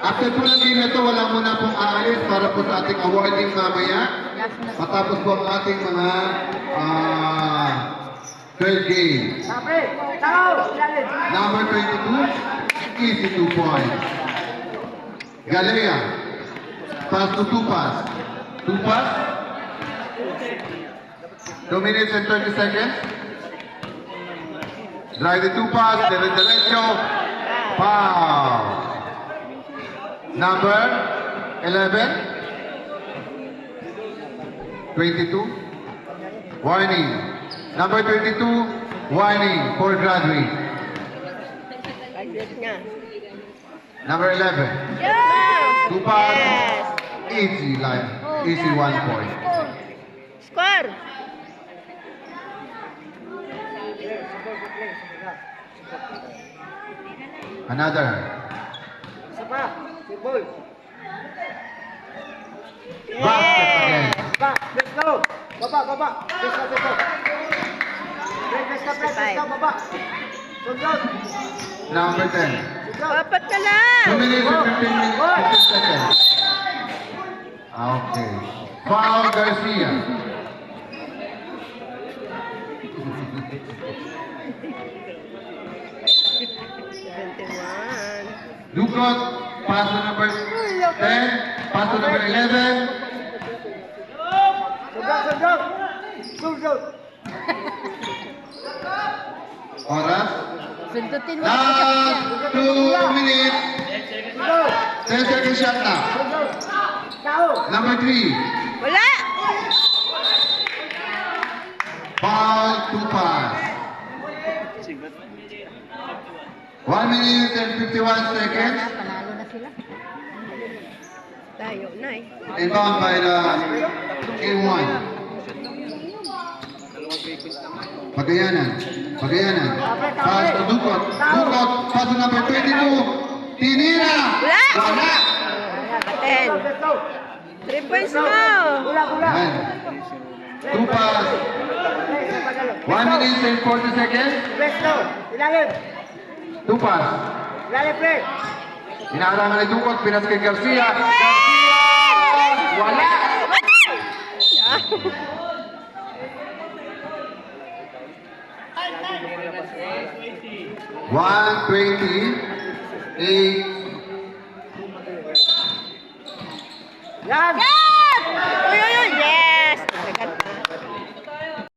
After po ng game na ito, wala muna pong aalis para po sa ating awarding mamaya. Matapos po ang ating mga third game. Number 22, easy 2 points. Galea, pass to Tupas. Tupas, 2 minutes and 30 seconds. Drive the Tupas, derecho, foul. Number 11, 22, warning. Number 22, warning for graduate. Number 11, Yeah! Tupas, Yes! easy line, easy 1 point. Score! Another. Basket again. Let's go. Baba. Let's go. Number 10. Dapat ka lang! 2 minutes and 15 minutes, 15 seconds. Okay. Foul Garcia. Dugot, pass to number 10, pass to number 11. Oras. Sundutin mo. Last 2 minutes. 10 seconds shot na. Number 3. Wala! Foul to pass. 1 minute and 51 seconds. Panalo na sila. Tayo na eh. Inbound by the A1. Pagayanan. Pass to Dugot. Pass to number 22. Tinira. Wala. 10. 3 points mo. Yan. Two pass. 1 minute and 40 seconds. Two pass. Inaharangan ni Dugot. Pinas kay Garcia. Wala. 1:20, 8